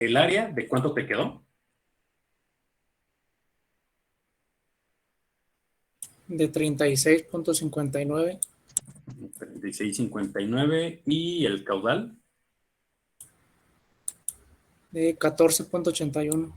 ¿El área de cuánto te quedó? De 36.59. 36,59. ¿Y el caudal? De 14.81.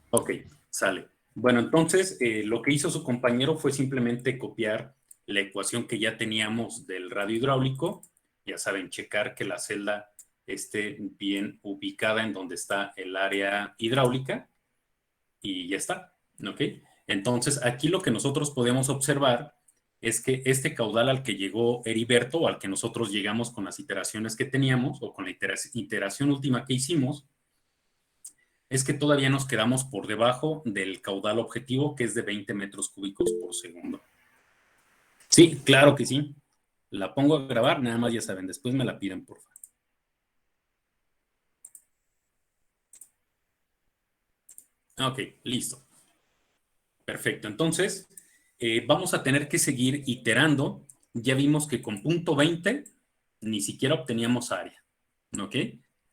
Ok, sale. Bueno, entonces lo que hizo su compañero fue simplemente copiar la ecuación que ya teníamos del radio hidráulico. Ya saben, checar que la celda esté bien ubicada en donde está el área hidráulica y ya está, ¿ok? Entonces, aquí lo que nosotros podemos observar es que este caudal al que llegó Heriberto o al que nosotros llegamos con las iteraciones que teníamos o con la iteración última que hicimos, es que todavía nos quedamos por debajo del caudal objetivo, que es de 20 metros cúbicos por segundo. Sí, claro que sí. La pongo a grabar, nada más ya saben, después me la piden, por favor. Ok, listo. Perfecto. Entonces, vamos a tener que seguir iterando. Ya vimos que con punto 20 ni siquiera obteníamos área. ¿Ok?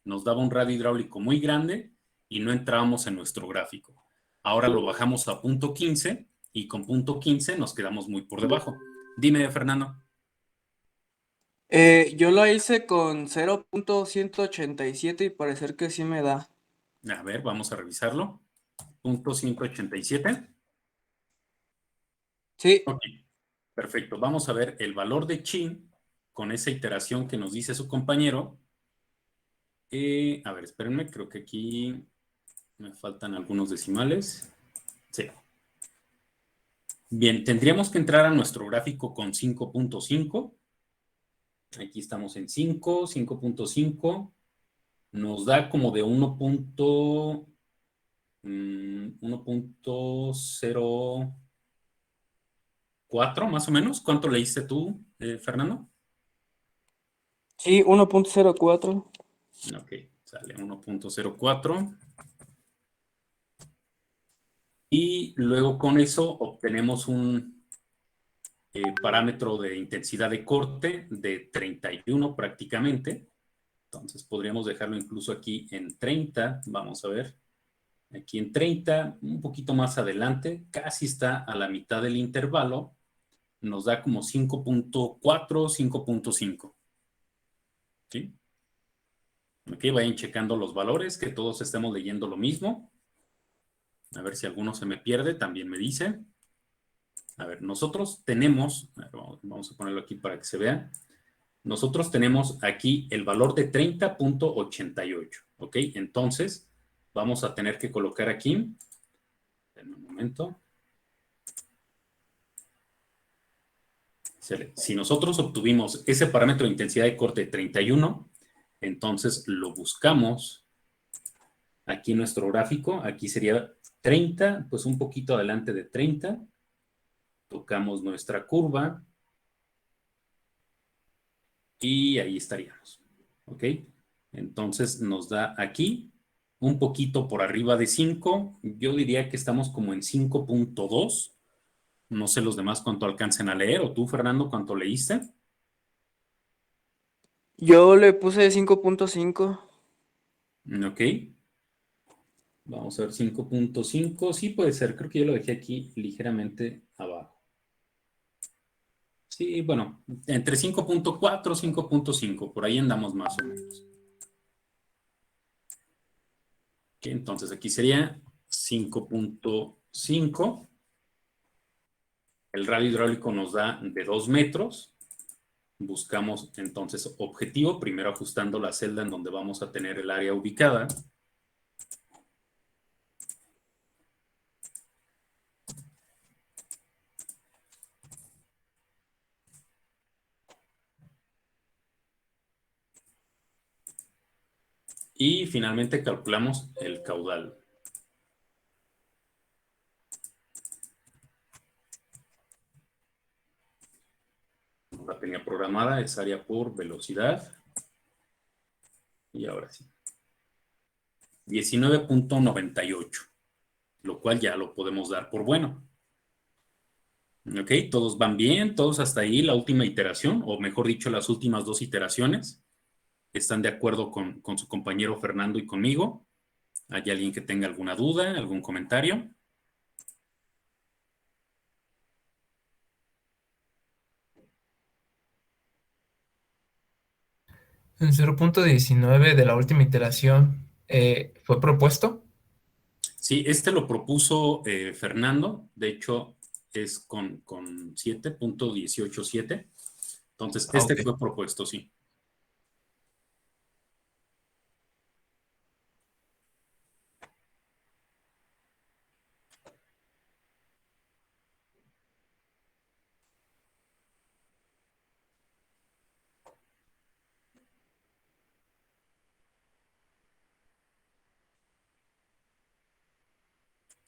Nos daba un radio hidráulico muy grande y no entrábamos en nuestro gráfico. Ahora lo bajamos a punto 15 y con punto 15 nos quedamos muy por debajo. Dime, Fernando. Yo lo hice con 0.187 y parecer que sí me da. A ver, vamos a revisarlo. Punto 187. Sí, Ok, perfecto. Vamos a ver el valor de chi con esa iteración que nos dice su compañero. A ver, espérenme, creo que aquí me faltan algunos decimales. Sí. Bien, tendríamos que entrar a nuestro gráfico con 5.5. Aquí estamos en 5.5. Nos da como de 1.04 más o menos. ¿Cuánto leíste tú, Fernando? sí, 1.04. Ok, sale 1.04. Y luego con eso obtenemos un parámetro de intensidad de corte de 31 prácticamente. Entonces podríamos dejarlo incluso aquí en 30. Vamos a ver. Aquí en 30, un poquito más adelante, casi está a la mitad del intervalo. Nos da como 5.4, 5.5. ¿Sí? Ok, vayan checando los valores, que todos estemos leyendo lo mismo. A ver si alguno se me pierde, también me dice. A ver, nosotros tenemos, a ver, vamos a ponerlo aquí para que se vea. Nosotros tenemos aquí el valor de 30.88, ¿ok? Entonces, vamos a tener que colocar aquí, en un momento. Si nosotros obtuvimos ese parámetro de intensidad de corte de 31, entonces lo buscamos aquí en nuestro gráfico. Aquí sería 30, pues un poquito adelante de 30. Tocamos nuestra curva y ahí estaríamos, ¿ok? Entonces nos da aquí un poquito por arriba de 5. Yo diría que estamos como en 5.2. No sé los demás cuánto alcancen a leer, o tú, Fernando, cuánto leíste. Yo le puse 5.5. Ok. Vamos a ver 5.5. Sí, puede ser. Creo que yo lo dejé aquí ligeramente abajo. Sí, bueno, entre 5.4 y 5.5. Por ahí andamos más o menos. Ok, entonces aquí sería 5.5. El radio hidráulico nos da de 2 metros. Buscamos entonces objetivo, primero ajustando la celda en donde vamos a tener el área ubicada. Y finalmente calculamos el caudal. La tenía programada, es área por velocidad. Y ahora sí. 19.98, lo cual ya lo podemos dar por bueno. Ok, todos van bien, todos hasta ahí, la última iteración, o mejor dicho, las últimas dos iteraciones. están de acuerdo con su compañero Fernando y conmigo. ¿Hay alguien que tenga alguna duda, algún comentario? En 0.19 de la última iteración fue propuesto. Sí, este lo propuso Fernando, de hecho es con 7.187. Entonces, Ah, este ok. fue propuesto, sí.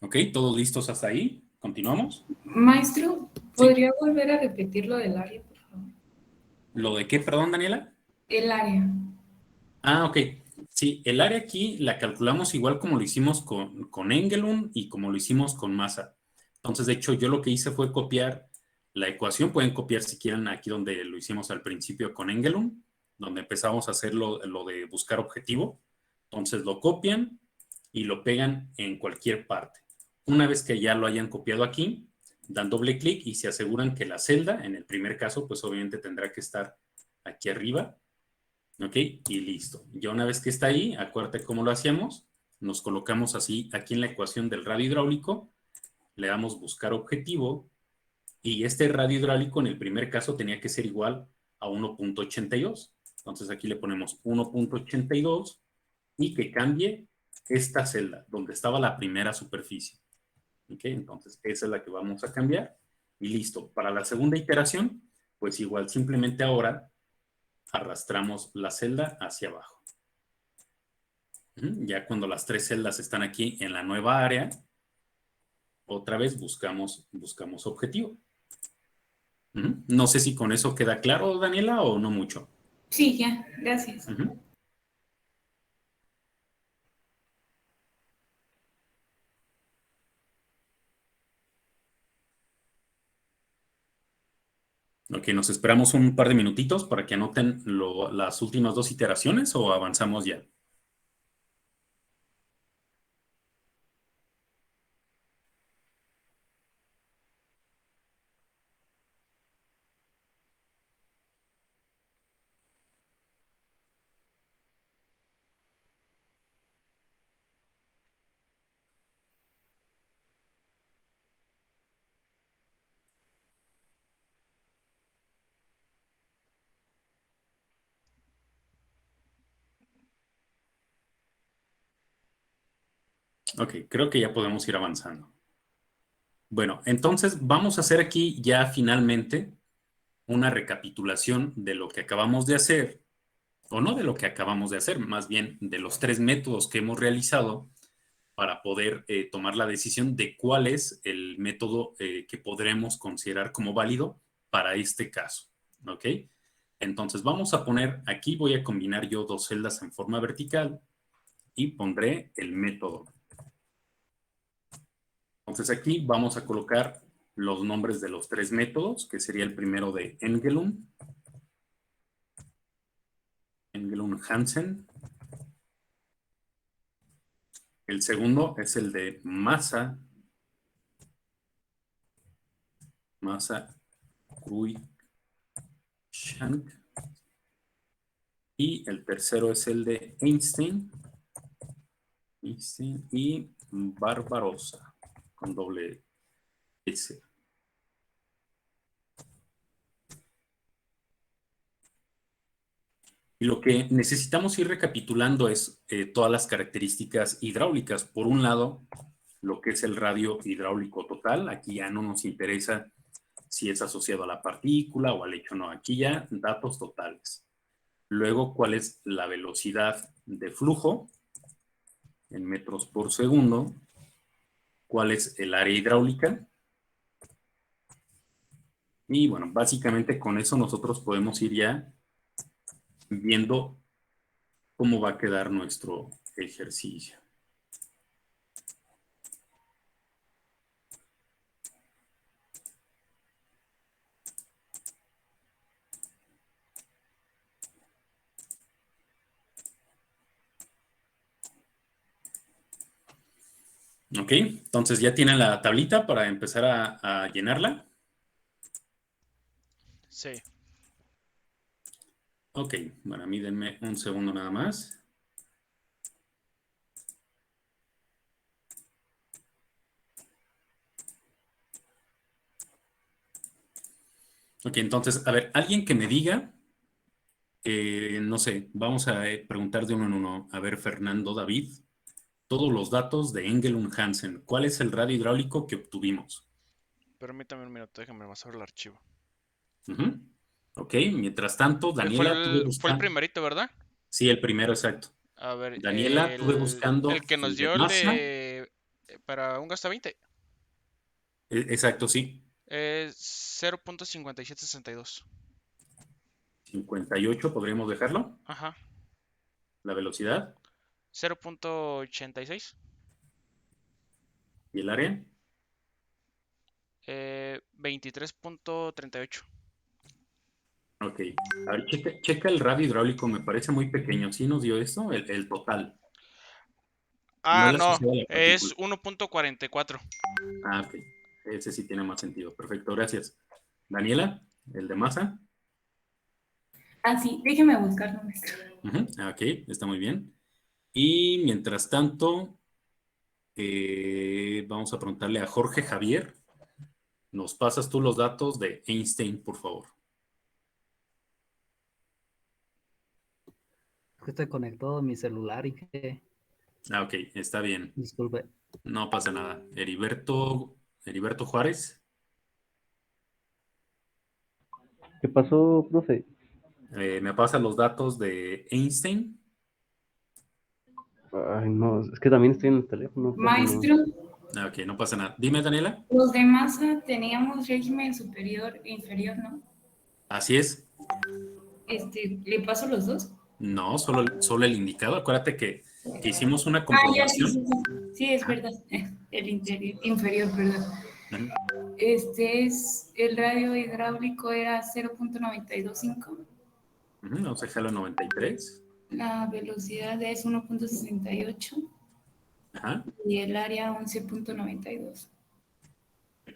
Ok, ¿todos listos hasta ahí? ¿Continuamos? Maestro, Sí. ¿podría volver a repetir lo del área, por favor? ¿Lo de qué, perdón, Daniela? El área. Ah, ok. Sí, el área aquí la calculamos igual como lo hicimos con Engelun y como lo hicimos con masa. Entonces, de hecho, yo lo que hice fue copiar la ecuación. Pueden copiar si quieren aquí donde lo hicimos al principio con Engelun, donde empezamos a hacer lo de buscar objetivo. Entonces, lo copian y lo pegan en cualquier parte. Una vez que ya lo hayan copiado aquí, dan doble clic y se aseguran que la celda, en el primer caso, pues obviamente tendrá que estar aquí arriba. ¿Ok? Y listo. Ya una vez que está ahí, acuérdate cómo lo hacíamos. Nos colocamos así aquí en la ecuación del radio hidráulico, le damos buscar objetivo y este radio hidráulico en el primer caso tenía que ser igual a 1.82. Entonces aquí le ponemos 1.82 y que cambie esta celda donde estaba la primera superficie. ¿Ok? Entonces esa es la que vamos a cambiar y listo. Para la segunda iteración, pues igual simplemente ahora arrastramos la celda hacia abajo. Ya cuando las tres celdas están aquí en la nueva área, otra vez buscamos objetivo. No sé si con eso queda claro, Daniela, o no mucho. Sí, ya, gracias. Ok, nos esperamos un par de minutitos para que anoten las últimas dos iteraciones o avanzamos ya. Ok, creo que ya podemos ir avanzando. Bueno, entonces vamos a hacer aquí ya finalmente una recapitulación de lo que acabamos de hacer, o no de lo que acabamos de hacer, más bien de los tres métodos que hemos realizado para poder tomar la decisión de cuál es el método que podremos considerar como válido para este caso. ¿Ok? Entonces vamos a poner, aquí voy a combinar yo dos celdas en forma vertical y pondré el método. Entonces aquí vamos a colocar los nombres de los tres métodos, que sería el primero de Engelum, Engelum-Hansen. El segundo es el de Massa, Cruikshank. Y el tercero es el de Einstein y Barbarossa, con doble S. Y lo que necesitamos ir recapitulando es todas las características hidráulicas. Por un lado, lo que es el radio hidráulico total. Aquí ya no nos interesa si es asociado a la partícula o al hecho no. Aquí ya datos totales. Luego, cuál es la velocidad de flujo en metros por segundo. Cuál es el área hidráulica. Y bueno, básicamente con eso nosotros podemos ir ya viendo cómo va a quedar nuestro ejercicio. Ok, entonces ya tienen la tablita para empezar a llenarla. Sí. Ok, bueno, a mí denme un segundo nada más. Ok, entonces, a ver, alguien que me diga, no sé, vamos a preguntar de uno en uno. A ver, Fernando, David, todos los datos de Engelund Hansen. ¿Cuál es el radio hidráulico que obtuvimos? Permítame un minuto, déjame más abrir el archivo. Ujú. Ok, mientras tanto, Fue Daniela, tuve fue el buscando. primerito, ¿verdad? Sí, el primero, exacto. A ver, Daniela, tuve el buscando que nos el de dio el masa. de para un gasto 20 Exacto, sí. es 0.5762. 58, podríamos dejarlo. Ajá. La velocidad 0.86. y el área. 23.38. Ok. A ver, checa el radio hidráulico, me parece muy pequeño. ¿Sí nos dio esto? El total. No Ah, el no, asociado a la es partícula. 1.44. Ah, ok. Ese sí tiene más sentido. Perfecto, gracias. Daniela, el de masa. Ah, sí, déjeme buscarlo, maestro. Ujú, ok, está muy bien. Y mientras tanto, vamos a preguntarle a Jorge Javier. ¿Nos pasas tú los datos de Einstein, por favor? Que estoy conectado a mi celular y que, Ah, ok, está bien. disculpe. No pasa nada. Heriberto Juárez, ¿Qué pasó, profe? ¿me pasas los datos de Einstein? Ay, no, es que también estoy en el teléfono, profe, no. Maestro, Ah, ok, no pasa nada. Dime, Daniela. los de masa teníamos régimen superior e inferior, ¿no? Así es. ¿Le paso los dos? No, solo el indicado. Acuérdate que hicimos una Ah, ya, sí, sí, comprobación. sí. Sí, es Ajá, verdad. Inferior, perdón. ujú, El radio hidráulico era 0.925. ujú, vamos a dejarlo en 93. La velocidad es 1.68 Ajá, y el área 11.92.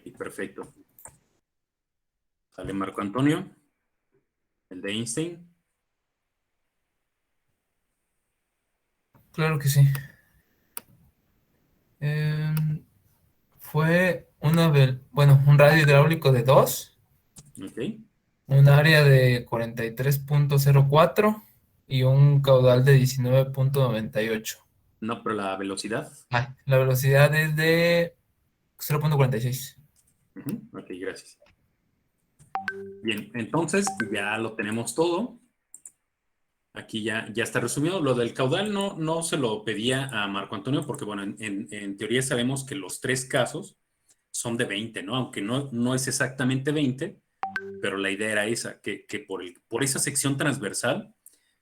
y perfecto. Sale Marco Antonio, el de Einstein. Claro que sí. Em, Fue un radio hidráulico de 2, Ok. un área de 43.04 y un caudal de 19.98. No, pero la velocidad. La velocidad es de 0.46. Ujú, ok, gracias. Bien, entonces ya lo tenemos todo. Aquí ya está resumido. Lo del caudal no se lo pedía a Marco Antonio porque, bueno, en teoría sabemos que los tres casos son de 20, ¿no? Aunque no es exactamente 20, pero la idea era esa, que por esa sección transversal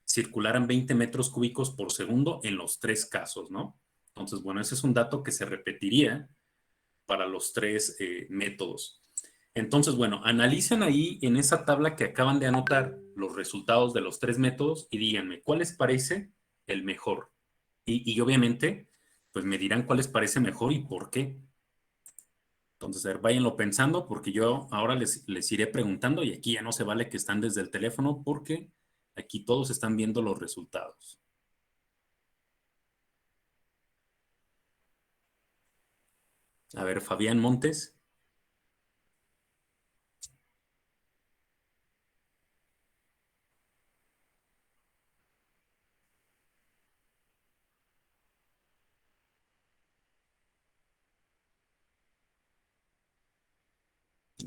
circularan 20 metros cúbicos por segundo en los tres casos, ¿no? Entonces, bueno, ese es un dato que se repetiría para los tres métodos. Entonces, bueno, analicen ahí en esa tabla que acaban de anotar los resultados de los tres métodos y díganme cuál les parece el mejor. Y obviamente, pues me dirán cuál les parece mejor y por qué. Entonces, a ver, váyanlo pensando porque yo ahora les iré preguntando y aquí ya no se vale que están desde el teléfono porque aquí todos están viendo los resultados. A ver, Fabián Montes.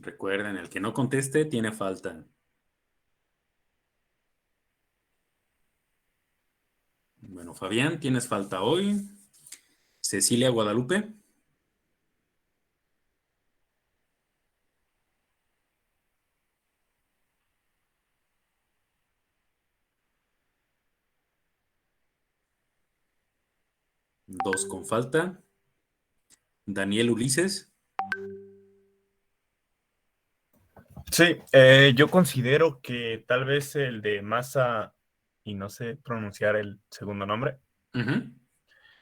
Recuerden, el que no conteste tiene falta. Bueno, Fabián, tienes falta hoy. Cecilia Guadalupe. Dos con falta. Daniel Ulises. Sí, yo considero que tal vez el de Massa, y no sé pronunciar el segundo nombre, Ujú.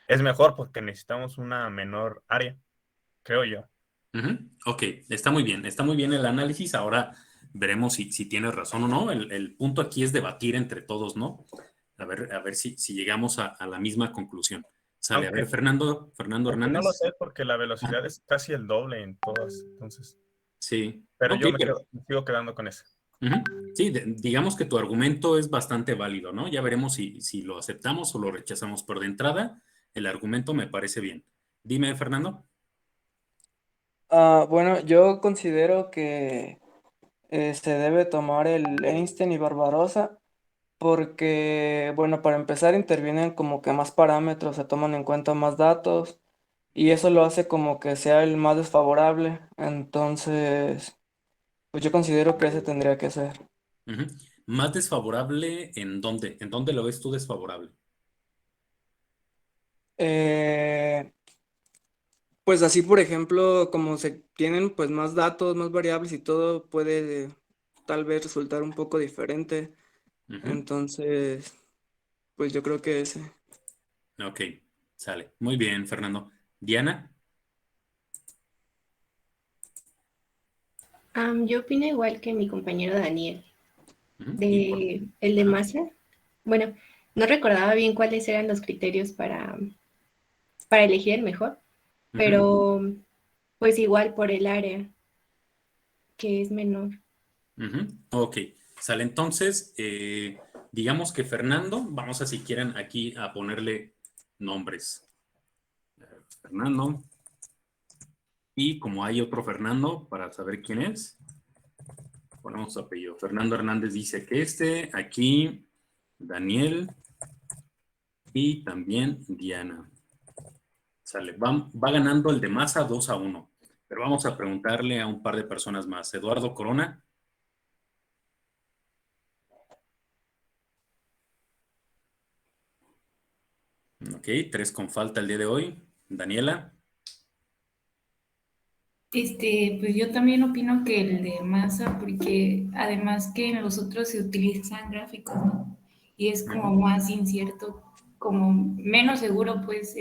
es mejor porque necesitamos una menor área, creo yo. Ok, está muy bien el análisis. Ahora veremos si tienes razón o no. El punto aquí es debatir entre todos, ¿no? A ver si llegamos a la misma conclusión. Sale, a ver, Aunque, Fernando aunque no lo Hernández. sé porque la velocidad es casi el doble en todas, entonces. Sí, Pero ok, yo me pero sigo quedando con eso. sí, digamos que tu argumento es bastante válido, ¿no? Ya veremos si lo aceptamos o lo rechazamos, pero de entrada, el argumento me parece bien. Dime, Fernando. Bueno, yo considero que se debe tomar el Einstein y Barbarossa porque, bueno, para empezar intervienen como que más parámetros, se toman en cuenta más datos y eso lo hace como que sea el más desfavorable. Entonces, pues yo considero que ese tendría que ser. Ujú. ¿Más desfavorable en dónde? ¿En dónde lo ves tú desfavorable? Eh, pues así, por ejemplo, como se tienen pues más datos, más variables y todo puede tal vez resultar un poco diferente. Ujú. Entonces, pues yo creo que ese. Ok, sale. Muy bien, Fernando. Diana. Yo opino igual que mi compañero Daniel, Ujú. ¿Y por? de el de Ajá. masa. Bueno, no recordaba bien cuáles eran los criterios para elegir el mejor, Ujú. pero pues igual por el área, que es menor. Ujú. Ok, sale. Entonces, digamos que Fernando, vamos a si quieren aquí a ponerle nombres. Fernando. Y como hay otro Fernando, para saber quién es, ponemos su apellido. Fernando Hernández dice que aquí, Daniel y también Diana. Sale, va ganando el de masa 2-1. Pero vamos a preguntarle a un par de personas más. Eduardo Corona. Ok, 3 con falta el día de hoy. Daniela. Pues yo también opino que el de masa, porque además que en los otros se utilizan gráficos, ¿no? Y es como Ujú. más incierto, como menos seguro, pues,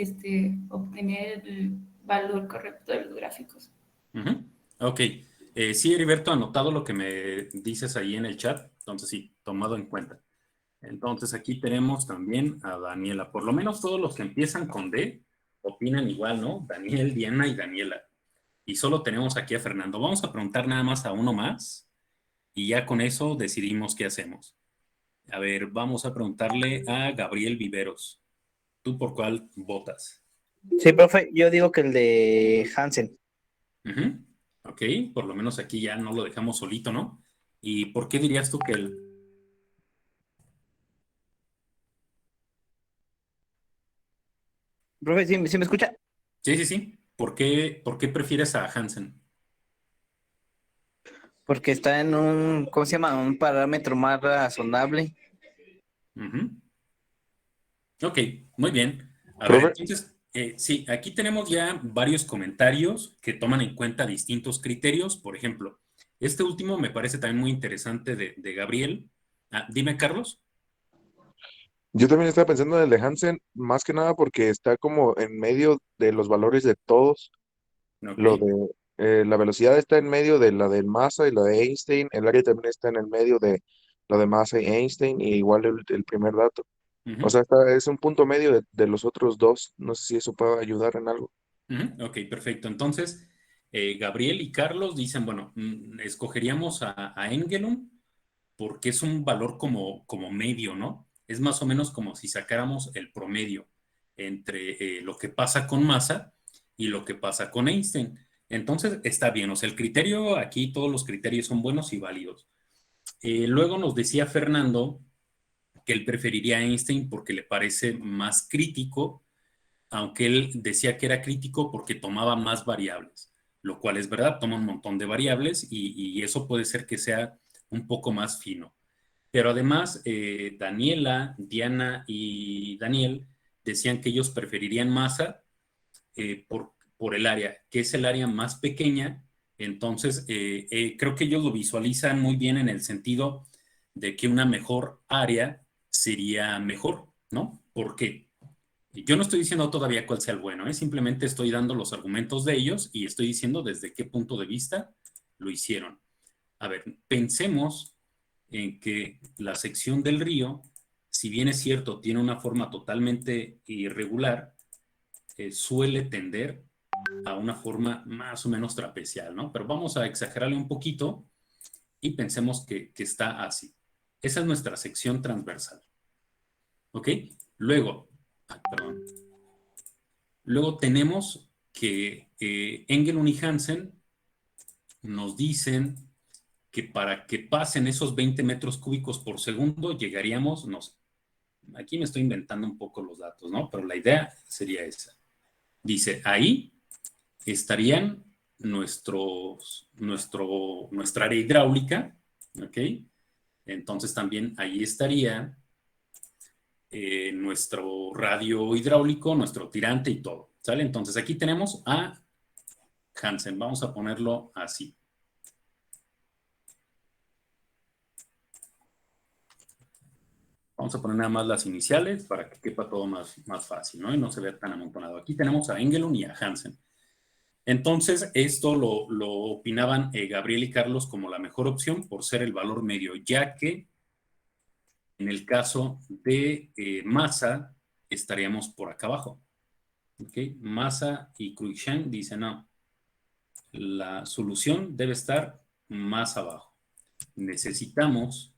obtener el valor correcto de los gráficos. Ujú. Ok. Sí, Heriberto, anotado lo que me dices ahí en el chat. Entonces, sí, tomado en cuenta. Entonces, aquí tenemos también a Daniela. Por lo menos todos los que empiezan con D opinan igual, ¿no? Daniel, Diana y Daniela. Y solo tenemos aquí a Fernando. Vamos a preguntar nada más a uno más y ya con eso decidimos qué hacemos. A ver, vamos a preguntarle a Gabriel Viveros. ¿Tú por cuál votas? Sí, profe, yo digo que el de Hansen. Ujú. Ok, por lo menos aquí ya no lo dejamos solito, ¿no? ¿Y por qué dirías tú que el... Profe, ¿sí me escucha? Sí, sí, sí. ¿Por qué prefieres a Hansen? Porque está en un, ¿cómo se llama? Un parámetro más razonable. Ujú. Ok, muy bien. A ver, Profe, entonces, sí, aquí tenemos ya varios comentarios que toman en cuenta distintos criterios. Por ejemplo, este último me parece también muy interesante de Gabriel. Dime, Carlos. yo también estaba pensando en el de Hansen, más que nada porque está como en medio de los valores de todos. Ok. Lo de la velocidad está en medio de la de Massa y la de Einstein. El área también está en el medio de la de Massa y Einstein, y igual el primer dato. O Ujú, sea, es un punto medio de los otros dos. No sé si eso puede ayudar en algo. ujú. Ok, perfecto. Entonces, Gabriel y Carlos dicen, bueno, escogeríamos a Engelum porque es un valor como medio, ¿no? Es más o menos como si sacáramos el promedio entre lo que pasa con Massa y lo que pasa con Einstein. Entonces, está bien, o sea, el criterio, aquí todos los criterios son buenos y válidos. Luego nos decía Fernando que él preferiría a Einstein porque le parece más crítico, aunque él decía que era crítico porque tomaba más variables, lo cual es verdad, toma un montón de variables y eso puede ser que sea un poco más fino. Pero además, Daniela, Diana y Daniel decían que ellos preferirían masa por el área, que es el área más pequeña. Entonces, creo que ellos lo visualizan muy bien en el sentido de que una mejor área sería mejor, ¿no? ¿Por qué? Yo no estoy diciendo todavía cuál sea el bueno, simplemente estoy dando los argumentos de ellos y estoy diciendo desde qué punto de vista lo hicieron. A ver, pensemos en que la sección del río, si bien es cierto, tiene una forma totalmente irregular, suele tender a una forma más o menos trapezial, ¿no? Pero vamos a exagerarle un poquito y pensemos que está así. Esa es nuestra sección transversal. ¿Ok? Luego tenemos que Engelund y Hansen nos dicen que para que pasen esos 20 metros cúbicos por segundo llegaríamos, no sé, aquí me estoy inventando un poco los datos, ¿no? Pero la idea sería esa. Dice, ahí estarían nuestra área hidráulica, ¿ok? Entonces también ahí estaría nuestro radio hidráulico, nuestro tirante y todo, ¿sale? Entonces aquí tenemos a Hansen, vamos a ponerlo así. Vamos a poner nada más las iniciales para que quepa todo más fácil, ¿no? Y no se vea tan amontonado. Aquí tenemos a Engelund y a Hansen. Entonces, esto lo opinaban Gabriel y Carlos como la mejor opción por ser el valor medio, ya que en el caso de Massa estaríamos por acá abajo. ¿Ok? Massa y Cruikshank dicen, no, la solución debe estar más abajo. Necesitamos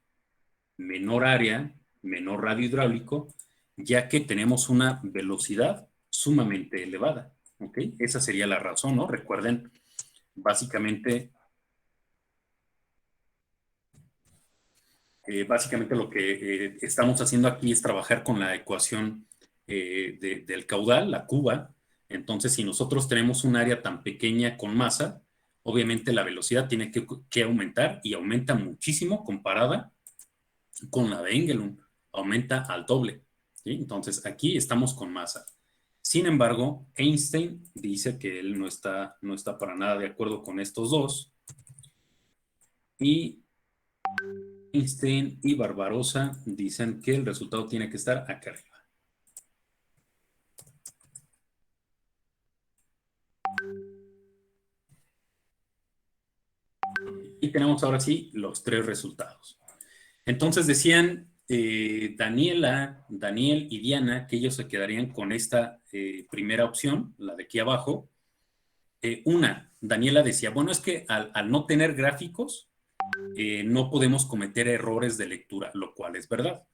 menor área, menor radio hidráulico, ya que tenemos una velocidad sumamente elevada. ¿Ok? Esa sería la razón, ¿no? Recuerden, básicamente lo que estamos haciendo aquí es trabajar con la ecuación del caudal, la cuba. Entonces, si nosotros tenemos un área tan pequeña con masa, obviamente la velocidad tiene que aumentar y aumenta muchísimo comparada con la de Engelund. Aumenta al doble. ¿Sí? Entonces, aquí estamos con masa. Sin embargo, Einstein dice que él no está para nada de acuerdo con estos dos. Y Einstein y Barbarossa dicen que el resultado tiene que estar acá arriba. Y tenemos ahora sí los tres resultados. Entonces decían Daniel y Diana que ellos se quedarían con esta primera opción, la de aquí abajo. Daniela decía, bueno, es que al no tener gráficos, no podemos cometer errores de lectura, lo cual es verdad.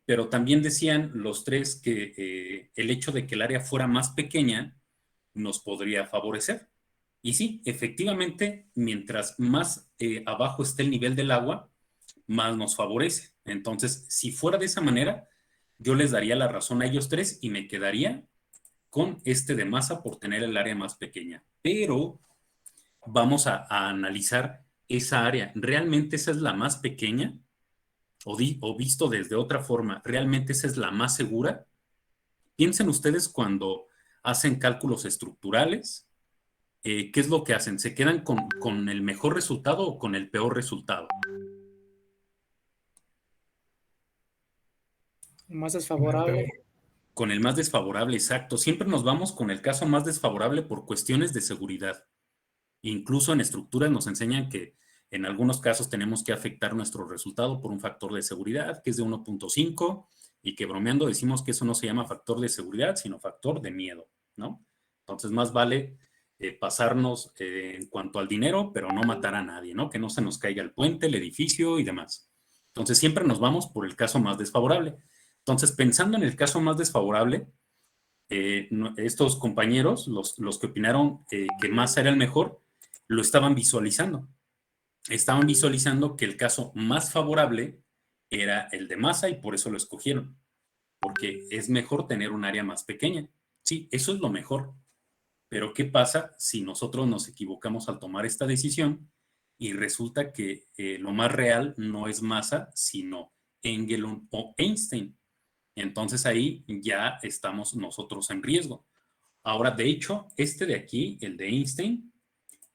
Pero también decían los tres que el hecho de que el área fuera más pequeña nos podría favorecer. Y sí, efectivamente, mientras más abajo esté el nivel del agua, más nos favorece. Entonces, si fuera de esa manera, yo les daría la razón a ellos tres y me quedaría con este de Massa por tener el área más pequeña. Pero vamos a analizar esa área. ¿Realmente esa es la más pequeña? O visto desde otra forma, ¿realmente esa es la más segura? Piensen ustedes cuando hacen cálculos estructurales, ¿qué es lo que hacen? ¿Se quedan con el mejor resultado o con el peor resultado? Más desfavorable. Con el más desfavorable, exacto. Siempre nos vamos con el caso más desfavorable por cuestiones de seguridad. Incluso en estructuras nos enseñan que en algunos casos tenemos que afectar nuestro resultado por un factor de seguridad que es de 1.5 y que bromeando decimos que eso no se llama factor de seguridad, sino factor de miedo, ¿no? Entonces más vale pasarnos en cuanto al dinero, pero no matar a nadie, ¿no? Que no se nos caiga el puente, el edificio y demás. Entonces siempre nos vamos por el caso más desfavorable. Entonces, pensando en el caso más desfavorable, estos compañeros, los que opinaron que Massa era el mejor, lo estaban visualizando. Estaban visualizando que el caso más favorable era el de Massa y por eso lo escogieron. Porque es mejor tener un área más pequeña. Sí, eso es lo mejor. Pero ¿qué pasa si nosotros nos equivocamos al tomar esta decisión y resulta que lo más real no es Massa, sino Engelund o Einstein? Entonces ahí ya estamos nosotros en riesgo. Ahora, de hecho, este de aquí, el de Einstein,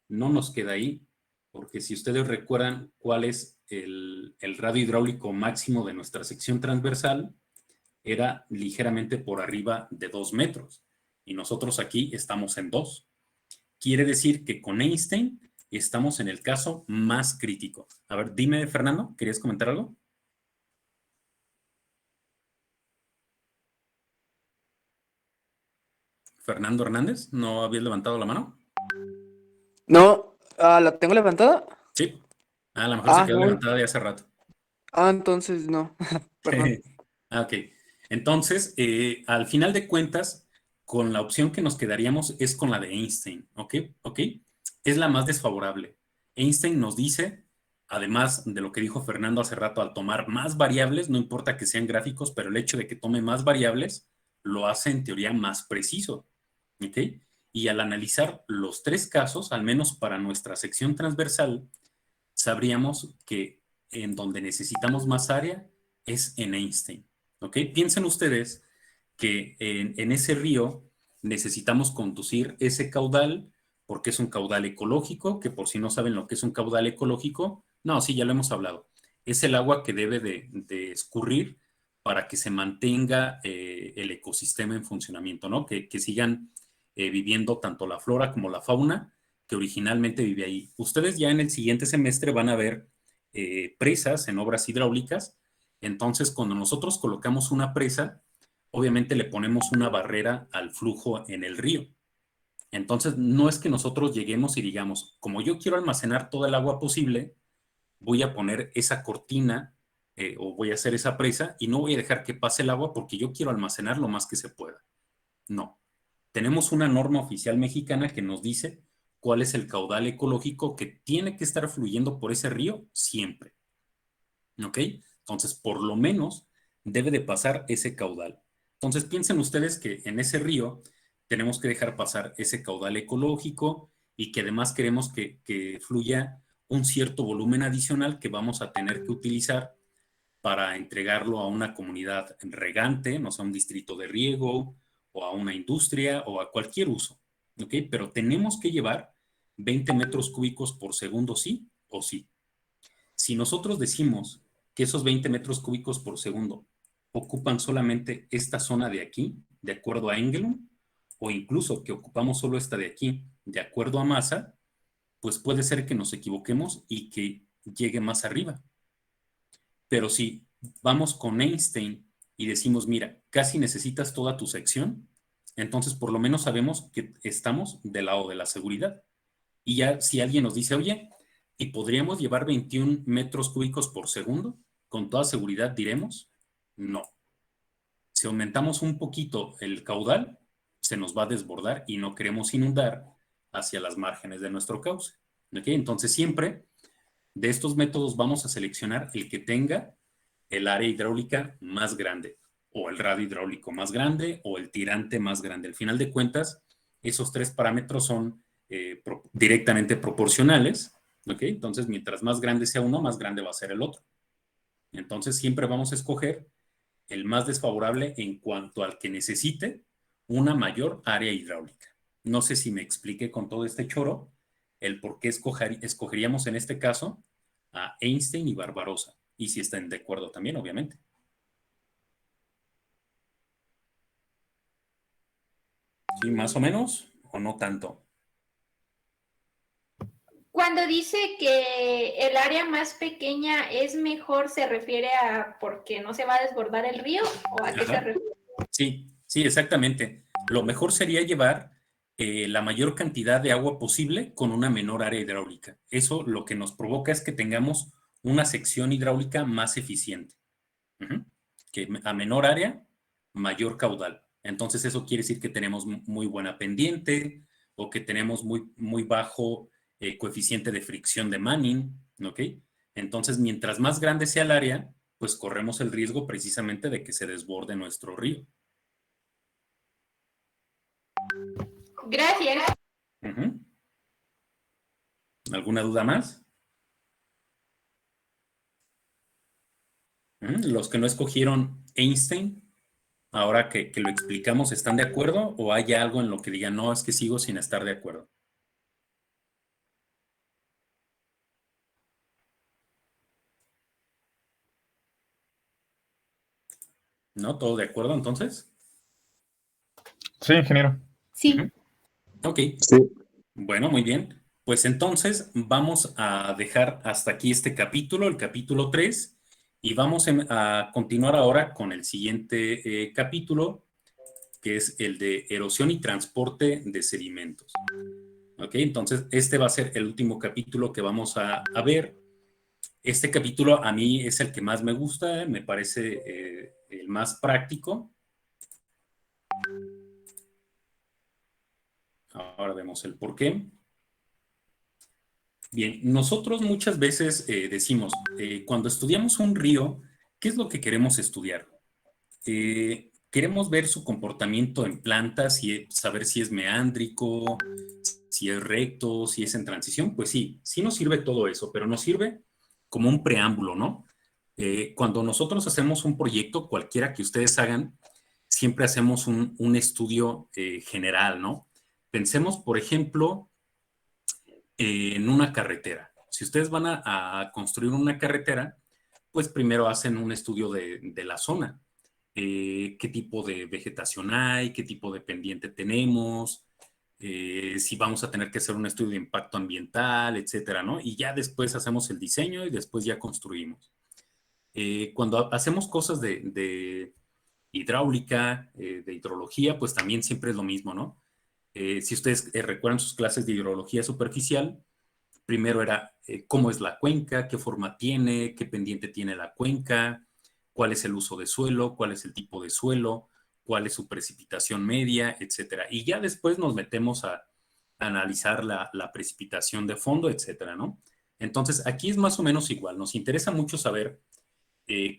no nos queda ahí, porque si ustedes recuerdan cuál es el radio hidráulico máximo de nuestra sección transversal, era ligeramente por arriba de 2 metros y nosotros aquí estamos en 2. Quiere decir que con Einstein estamos en el caso más crítico. A ver, dime, Fernando, ¿querías comentar algo? Fernando Hernández, ¿no habías levantado la mano? No, ¿la tengo levantada? Sí. A lo mejor se quedó No. levantada de hace rato. Entonces no. Perdón. Ok. Entonces, al final de cuentas, con la opción que nos quedaríamos es con la de Einstein, ¿ok? ¿Ok? Es la más desfavorable. Einstein nos dice, además de lo que dijo Fernando hace rato, al tomar más variables, no importa que sean gráficos, pero el hecho de que tome más variables lo hace en teoría más preciso, ¿ok? Y al analizar los 3 casos, al menos para nuestra sección transversal, sabríamos que en donde necesitamos más área es en Einstein, ¿ok? Piensen ustedes que en ese río necesitamos conducir ese caudal porque es un caudal ecológico, que por si no saben lo que es un caudal ecológico, no, sí, ya lo hemos hablado, es el agua que debe de escurrir para que se mantenga el ecosistema en funcionamiento, ¿no? Que sigan viviendo tanto la flora como la fauna que originalmente vive ahí. Ustedes ya en el siguiente semestre van a ver presas en obras hidráulicas, entonces cuando nosotros colocamos una presa, obviamente le ponemos una barrera al flujo en el río. Entonces, no es que nosotros lleguemos y digamos, como yo quiero almacenar toda el agua posible, voy a poner esa cortina o voy a hacer esa presa y no voy a dejar que pase el agua porque yo quiero almacenar lo más que se pueda. No. Tenemos una norma oficial mexicana que nos dice cuál es el caudal ecológico que tiene que estar fluyendo por ese río siempre. ¿Ok? Entonces, por lo menos debe de pasar ese caudal. Entonces, piensen ustedes que en ese río tenemos que dejar pasar ese caudal ecológico y que además queremos que fluya un cierto volumen adicional que vamos a tener que utilizar para entregarlo a una comunidad regante, no sé, a un distrito de riego o a una industria o a cualquier uso. ¿Ok? Pero tenemos que llevar 20 metros cúbicos por segundo sí o sí. Si nosotros decimos que esos 20 metros cúbicos por segundo ocupan solamente esta zona de aquí, de acuerdo a Engelum, o incluso que ocupamos solo esta de aquí, de acuerdo a masa, pues puede ser que nos equivoquemos y que llegue más arriba. Pero si vamos con Einstein y decimos, mira, casi necesitas toda tu sección, entonces por lo menos sabemos que estamos del lado de la seguridad. Y ya si alguien nos dice, oye, ¿y podríamos llevar 21 metros cúbicos por segundo? Con toda seguridad diremos, no. Si aumentamos un poquito el caudal, se nos va a desbordar y no queremos inundar hacia las márgenes de nuestro cauce. ¿Ok? Entonces siempre de estos métodos vamos a seleccionar el que tenga el área hidráulica más grande o el radio hidráulico más grande o el tirante más grande. Al final de cuentas, esos 3 parámetros son directamente proporcionales, ¿ok? Entonces, mientras más grande sea uno, más grande va a ser el otro. Entonces, siempre vamos a escoger el más desfavorable en cuanto al que necesite una mayor área hidráulica. No sé si me expliqué con todo este choro el por qué escogeríamos en este caso a Einstein y Barbarossa. Y si están de acuerdo también, obviamente. ¿Sí, más o menos? ¿O no tanto? Cuando dice que el área más pequeña es mejor, ¿se refiere a porque no se va a desbordar el río? ¿O a qué se refiere? Sí, sí, exactamente. Lo mejor sería llevar la mayor cantidad de agua posible con una menor área hidráulica. Eso lo que nos provoca es que tengamos una sección hidráulica más eficiente. Que a menor área, mayor caudal. Entonces eso quiere decir que tenemos muy buena pendiente o que tenemos muy bajo coeficiente de fricción de Manning, ¿ok? Entonces, mientras más grande sea el área, pues corremos el riesgo precisamente de que se desborde nuestro río. Gracias. ¿Alguna duda más? Los que no escogieron Einstein, ahora que lo explicamos, ¿están de acuerdo? ¿O hay algo en lo que digan, no, es que sigo sin estar de acuerdo? ¿No? ¿Todo de acuerdo entonces? Sí, ingeniero. Sí. Ok. Sí. Bueno, muy bien. Pues entonces vamos a dejar hasta aquí este capítulo, el capítulo 3, y vamos a continuar ahora con el siguiente capítulo, que es el de erosión y transporte de sedimentos. Ok, entonces este va a ser el último capítulo que vamos a ver. Este capítulo a mí es el que más me gusta, me parece el más práctico. Ahora vemos el por qué. Bien, nosotros muchas veces decimos, cuando estudiamos un río, ¿qué es lo que queremos estudiar? Queremos ver su comportamiento en plantas y saber si es meándrico, si es recto, si es en transición. Pues sí, sí nos sirve todo eso, pero nos sirve como un preámbulo, ¿no? Cuando nosotros hacemos un proyecto, cualquiera que ustedes hagan, siempre hacemos un estudio general, ¿no? Pensemos, por ejemplo, en una carretera. Si ustedes van a construir una carretera, pues primero hacen un estudio de la zona. Qué tipo de vegetación hay, qué tipo de pendiente tenemos, si vamos a tener que hacer un estudio de impacto ambiental, etcétera, ¿no? Y ya después hacemos el diseño y después ya construimos. Cuando hacemos cosas de hidráulica, de hidrología, pues también siempre es lo mismo, ¿no? Si ustedes recuerdan sus clases de hidrología superficial, primero era cómo es la cuenca, qué forma tiene, qué pendiente tiene la cuenca, cuál es el uso de suelo, cuál es el tipo de suelo, cuál es su precipitación media, etcétera. Y ya después nos metemos a analizar la precipitación de fondo, etcétera, ¿no? Entonces, aquí es más o menos igual. Nos interesa mucho saber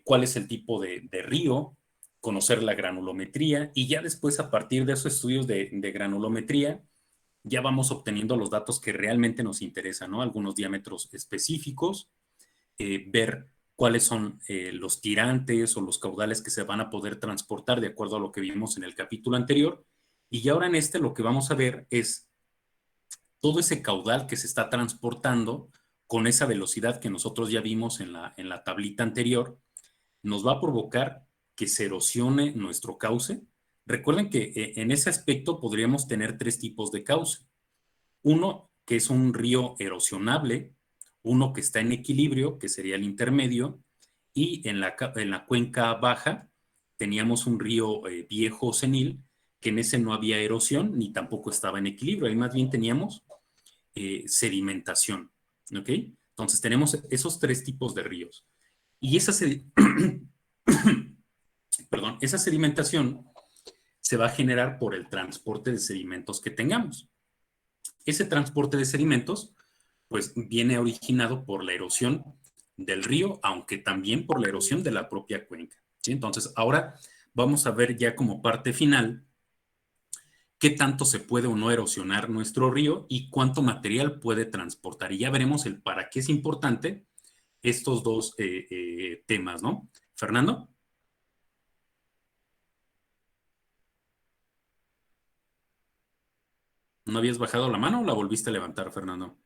cuál es el tipo de río, conocer la granulometría y ya después, a partir de esos estudios de granulometría, ya vamos obteniendo los datos que realmente nos interesan, ¿no? Algunos diámetros específicos, ver cuáles son los tirantes o los caudales que se van a poder transportar de acuerdo a lo que vimos en el capítulo anterior. Y ahora en este lo que vamos a ver es todo ese caudal que se está transportando con esa velocidad que nosotros ya vimos en la tablita anterior, nos va a provocar que se erosione nuestro cauce. Recuerden que en ese aspecto podríamos tener tres tipos de cauce. Uno que es un río erosionable, uno que está en equilibrio, que sería el intermedio, y en la cuenca baja teníamos un río viejo o senil, que en ese no había erosión ni tampoco estaba en equilibrio, ahí más bien teníamos sedimentación, ¿ok? Entonces tenemos esos tres tipos de ríos. Y perdón, esa sedimentación se va a generar por el transporte de sedimentos que tengamos. Ese transporte de sedimentos, pues, viene originado por la erosión del río, aunque también por la erosión de la propia cuenca, ¿sí? Entonces, ahora vamos a ver ya como parte final qué tanto se puede o no erosionar nuestro río y cuánto material puede transportar. Y ya veremos el para qué es importante estos dos temas, ¿no? Fernando. ¿No habías bajado la mano o la volviste a levantar, Fernando?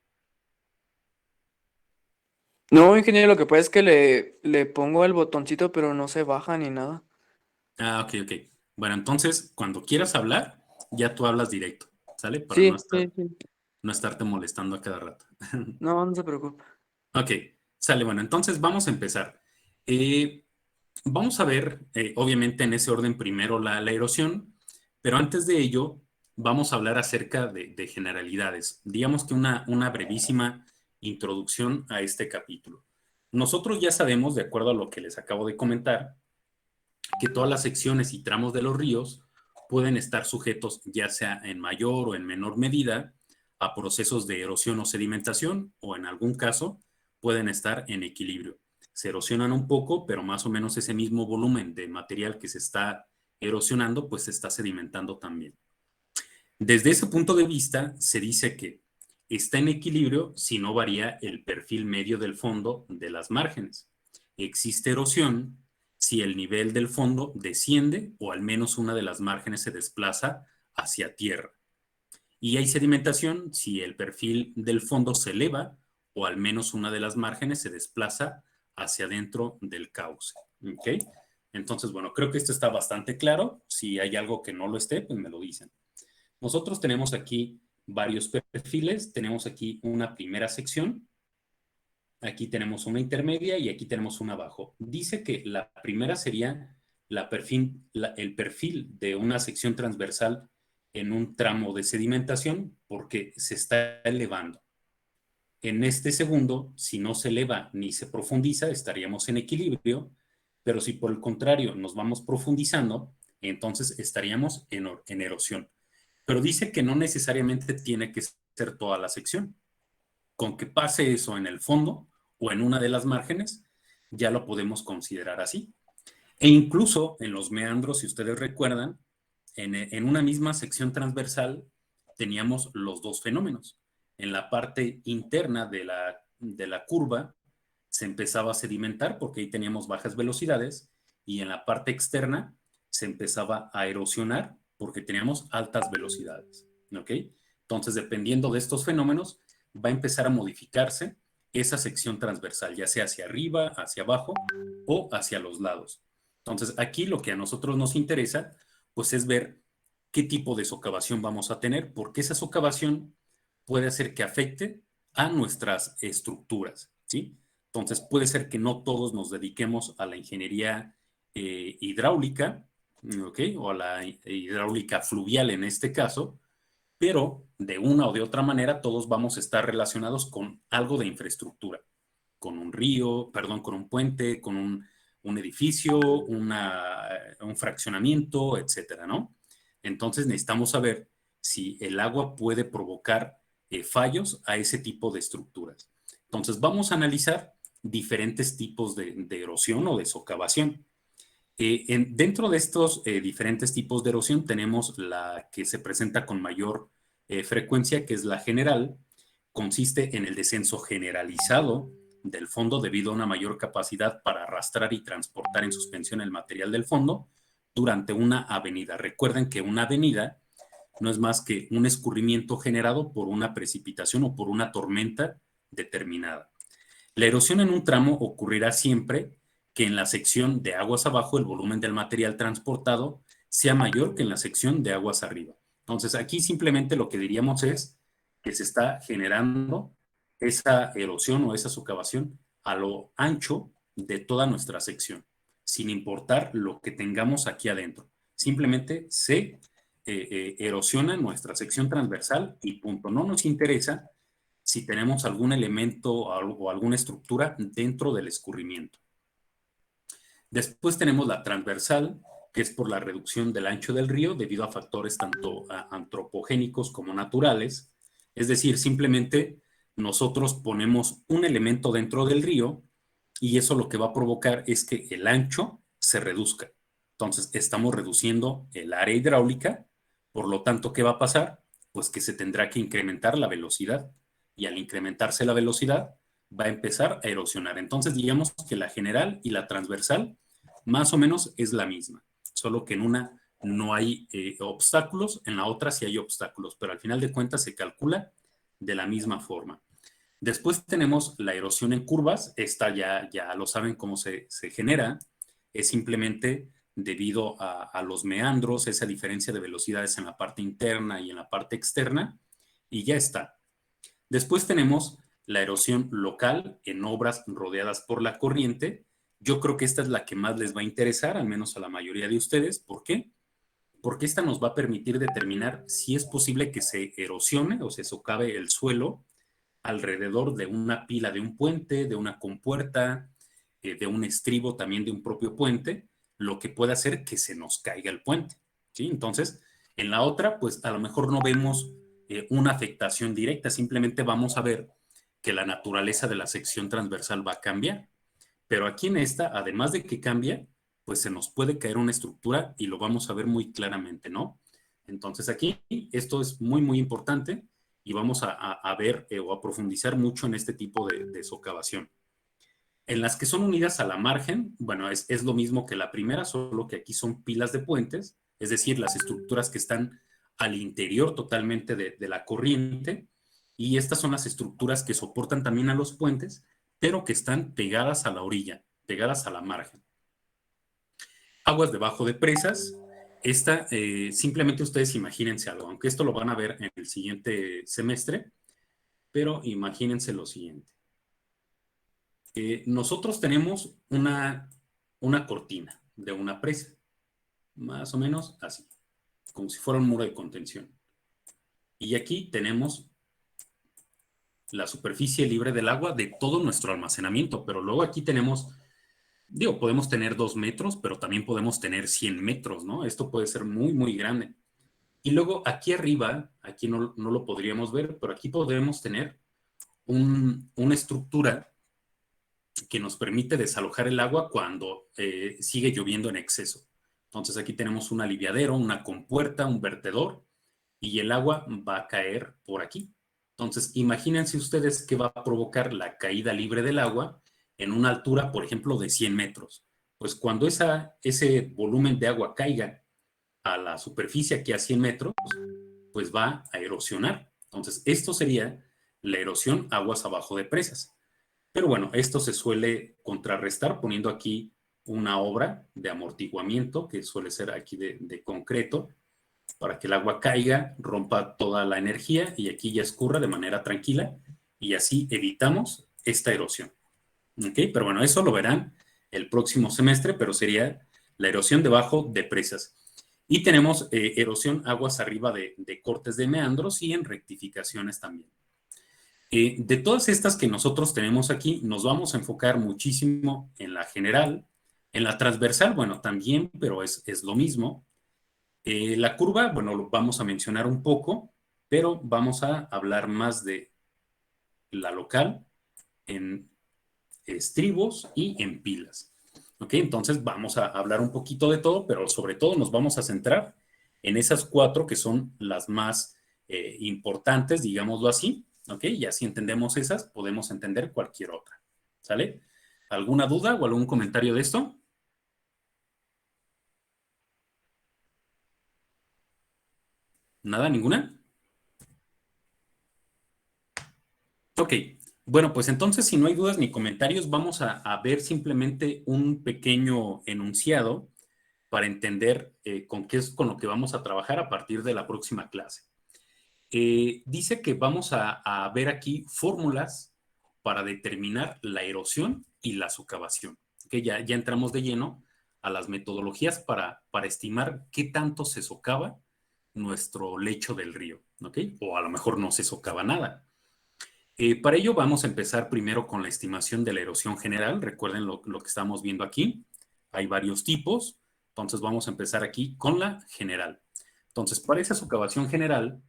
No, ingeniero, lo que pasa es que le pongo el botoncito, pero no se baja ni nada. Ah, ok, ok. Bueno, entonces, cuando quieras hablar, ya tú hablas directo, ¿sale? Para Sí, sí. no estarte molestando a cada rato. No, no se preocupe. Ok, sale. Bueno, entonces vamos a empezar. Vamos a ver, obviamente, en ese orden primero la erosión, pero antes de ello, vamos a hablar acerca de generalidades. Digamos que una brevísima introducción a este capítulo. Nosotros ya sabemos, de acuerdo a lo que les acabo de comentar, que todas las secciones y tramos de los ríos pueden estar sujetos, ya sea en mayor o en menor medida, a procesos de erosión o sedimentación, o en algún caso pueden estar en equilibrio. Se erosionan un poco, pero más o menos ese mismo volumen de material que se está erosionando, pues se está sedimentando también. Desde ese punto de vista, se dice que está en equilibrio si no varía el perfil medio del fondo de las márgenes. Existe erosión si el nivel del fondo desciende o al menos una de las márgenes se desplaza hacia tierra. Y hay sedimentación si el perfil del fondo se eleva o al menos una de las márgenes se desplaza hacia dentro del cauce. ¿Okay? Entonces, bueno, creo que esto está bastante claro. Si hay algo que no lo esté, pues me lo dicen. Nosotros tenemos aquí varios perfiles. Tenemos aquí una primera sección. Aquí tenemos una intermedia y aquí tenemos una abajo. Dice que la primera sería el perfil de una sección transversal en un tramo de sedimentación porque se está elevando. En este segundo, si no se eleva ni se profundiza, estaríamos en equilibrio, pero si por el contrario nos vamos profundizando, entonces estaríamos en erosión. Pero dice que no necesariamente tiene que ser toda la sección. Con que pase eso en el fondo o en una de las márgenes, ya lo podemos considerar así. E incluso en los meandros, si ustedes recuerdan, en una misma sección transversal teníamos los dos fenómenos. En la parte interna de la curva se empezaba a sedimentar porque ahí teníamos bajas velocidades y en la parte externa se empezaba a erosionar porque teníamos altas velocidades. ¿Ok? Entonces, dependiendo de estos fenómenos, va a empezar a modificarse esa sección transversal, ya sea hacia arriba, hacia abajo o hacia los lados. Entonces, aquí lo que a nosotros nos interesa, pues es ver qué tipo de socavación vamos a tener, porque esa socavación puede hacer que afecte a nuestras estructuras, ¿sí? Entonces, puede ser que no todos nos dediquemos a la ingeniería hidráulica, ¿ok? O a la hidráulica fluvial en este caso, pero de una o de otra manera todos vamos a estar relacionados con algo de infraestructura, con un río, perdón, con un puente, con un edificio, un fraccionamiento, etcétera, ¿no? Entonces necesitamos saber si el agua puede provocar fallos a ese tipo de estructuras. Entonces vamos a analizar diferentes tipos de erosión o de socavación. Dentro de estos diferentes tipos de erosión tenemos la que se presenta con mayor frecuencia, que es la general. Consiste en el descenso generalizado del fondo debido a una mayor capacidad para arrastrar y transportar en suspensión el material del fondo durante una avenida. Recuerden que una avenida no es más que un escurrimiento generado por una precipitación o por una tormenta determinada. La erosión en un tramo ocurrirá siempre que en la sección de aguas abajo el volumen del material transportado sea mayor que en la sección de aguas arriba. Entonces aquí simplemente lo que diríamos es que se está generando esa erosión o esa socavación a lo ancho de toda nuestra sección, sin importar lo que tengamos aquí adentro. Simplemente se erosiona nuestra sección transversal y punto. No nos interesa si tenemos algún elemento o alguna estructura dentro del escurrimiento. Después tenemos la transversal, que es por la reducción del ancho del río debido a factores tanto antropogénicos como naturales. Es decir, simplemente nosotros ponemos un elemento dentro del río y eso lo que va a provocar es que el ancho se reduzca. Entonces, estamos reduciendo el área hidráulica, por lo tanto, ¿qué va a pasar? Pues que se tendrá que incrementar la velocidad y al incrementarse la velocidad va a empezar a erosionar. Entonces, digamos que la general y la transversal más o menos es la misma, solo que en una no hay obstáculos, en la otra sí hay obstáculos, pero al final de cuentas se calcula de la misma forma. Después tenemos la erosión en curvas. Esta ya lo saben cómo se genera. Es simplemente debido a los meandros, esa diferencia de velocidades en la parte interna y en la parte externa, y ya está. Después tenemos la erosión local en obras rodeadas por la corriente. Yo creo que esta es la que más les va a interesar, al menos a la mayoría de ustedes. ¿Por qué? Porque esta nos va a permitir determinar si es posible que se erosione o se socave el suelo alrededor de una pila de un puente, de una compuerta, de un estribo también de un propio puente, lo que puede hacer que se nos caiga el puente, ¿sí? Entonces, en la otra, pues a lo mejor no vemos una afectación directa, simplemente vamos a ver que la naturaleza de la sección transversal va a cambiar. Pero aquí en esta, además de que cambia, pues se nos puede caer una estructura y lo vamos a ver muy claramente, ¿no? Entonces aquí esto es muy, muy importante y vamos a ver o a profundizar mucho en este tipo de socavación. En las que son unidas a la margen, bueno, es lo mismo que la primera, solo que aquí son pilas de puentes, es decir, las estructuras que están al interior totalmente de la corriente, y estas son las estructuras que soportan también a los puentes, pero que están pegadas a la orilla, pegadas a la margen. Aguas debajo de presas. Esta, simplemente ustedes imagínense algo, aunque esto lo van a ver en el siguiente semestre, pero imagínense lo siguiente. Nosotros tenemos una cortina de una presa, más o menos así, como si fuera un muro de contención. Y aquí tenemos la superficie libre del agua de todo nuestro almacenamiento, pero luego aquí tenemos, digo, podemos tener 2 metros, pero también podemos tener 100 metros, ¿no? Esto puede ser muy, muy grande. Y luego aquí arriba, aquí no lo podríamos ver, pero aquí podremos tener una estructura que nos permite desalojar el agua cuando sigue lloviendo en exceso. Entonces aquí tenemos un aliviadero, una compuerta, un vertedor, y el agua va a caer por aquí. Entonces imagínense ustedes que va a provocar la caída libre del agua en una altura, por ejemplo, de 100 metros. Pues cuando ese volumen de agua caiga a la superficie aquí a 100 metros, pues va a erosionar. Entonces esto sería la erosión aguas abajo de presas. Pero bueno, esto se suele contrarrestar poniendo aquí una obra de amortiguamiento que suele ser aquí de concreto para que el agua caiga, rompa toda la energía y aquí ya escurra de manera tranquila y así evitamos esta erosión. ¿Ok? Pero bueno, eso lo verán el próximo semestre, pero sería la erosión debajo de presas. Y tenemos erosión aguas arriba de cortes de meandros y en rectificaciones también. De todas estas que nosotros tenemos aquí, nos vamos a enfocar muchísimo en la general, en la transversal, bueno, también, pero es lo mismo. La curva, bueno, lo vamos a mencionar un poco, pero vamos a hablar más de la local en estribos y en pilas. ¿Ok? Entonces vamos a hablar un poquito de todo, pero sobre todo nos vamos a centrar en esas 4 que son las más importantes, digámoslo así. ¿Ok? Y así entendemos esas, podemos entender cualquier otra. ¿Sale? ¿Alguna duda o algún comentario de esto? ¿Nada? ¿Ninguna? Ok. Bueno, pues entonces, si no hay dudas ni comentarios, vamos a ver simplemente un pequeño enunciado para entender con qué es con lo que vamos a trabajar a partir de la próxima clase. Dice que vamos a ver aquí fórmulas para determinar la erosión y la socavación. ¿Okay? Ya entramos de lleno a las metodologías para estimar qué tanto se socava nuestro lecho del río. ¿Okay? O a lo mejor no se socava nada. Para ello vamos a empezar primero con la estimación de la erosión general. Recuerden lo que estamos viendo aquí. Hay varios tipos. Entonces vamos a empezar aquí con la general. Entonces, para esa socavación general,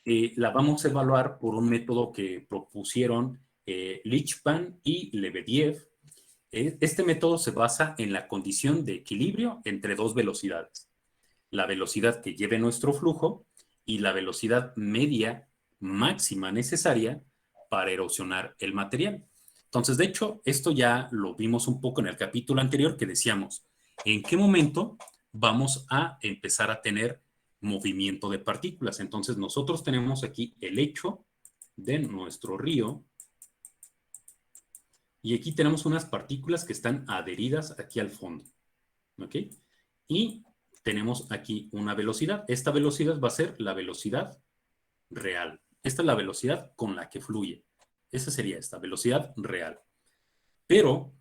la vamos a evaluar por un método que propusieron Lichpan y Lebedev. Este método se basa en la condición de equilibrio entre 2 velocidades. La velocidad que lleve nuestro flujo y la velocidad media máxima necesaria para erosionar el material. Entonces, de hecho, esto ya lo vimos un poco en el capítulo anterior que decíamos, ¿en qué momento vamos a empezar a tener movimiento de partículas? Entonces, nosotros tenemos aquí el lecho de nuestro río y aquí tenemos unas partículas que están adheridas aquí al fondo. ¿Ok? Y tenemos aquí una velocidad. Esta velocidad va a ser la velocidad real. Esta es la velocidad con la que fluye. Esa sería esta velocidad real. Pero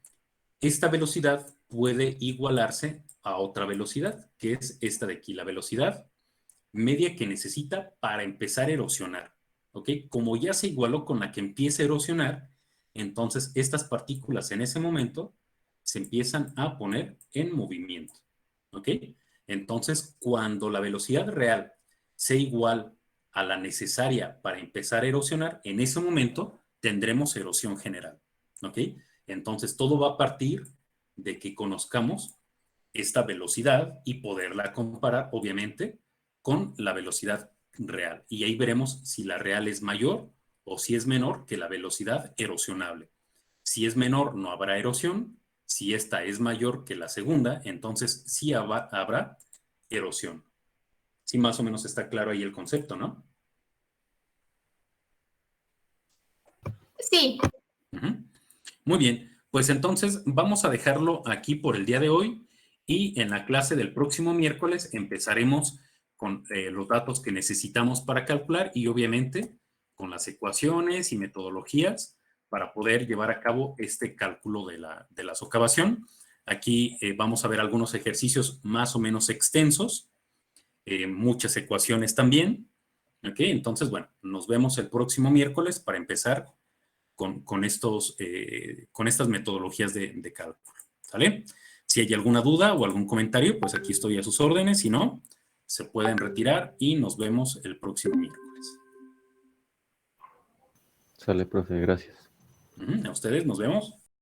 esta velocidad puede igualarse a otra velocidad, que es esta de aquí, la velocidad media que necesita para empezar a erosionar. ¿Ok? Como ya se igualó con la que empieza a erosionar, entonces estas partículas en ese momento se empiezan a poner en movimiento. ¿Ok? Entonces, cuando la velocidad real sea igual a la necesaria para empezar a erosionar, en ese momento tendremos erosión general. ¿Ok? Entonces, todo va a partir de que conozcamos esta velocidad y poderla comparar, obviamente, con la velocidad real. Y ahí veremos si la real es mayor o si es menor que la velocidad erosionable. Si es menor, no habrá erosión. Si esta es mayor que la segunda, entonces sí habrá erosión. Sí, más o menos está claro ahí el concepto, ¿no? Sí. Muy bien, pues entonces vamos a dejarlo aquí por el día de hoy Y en la clase del próximo miércoles empezaremos con los datos que necesitamos para calcular y obviamente con las ecuaciones y metodologías para poder llevar a cabo este cálculo de la socavación. Aquí vamos a ver algunos ejercicios más o menos extensos, muchas ecuaciones también. ¿Ok? Entonces, bueno, nos vemos el próximo miércoles para empezar con estas metodologías de cálculo. ¿Sale? Si hay alguna duda o algún comentario, pues aquí estoy a sus órdenes. Si no, se pueden retirar y nos vemos el próximo miércoles. Sale, profe, gracias. A ustedes, nos vemos.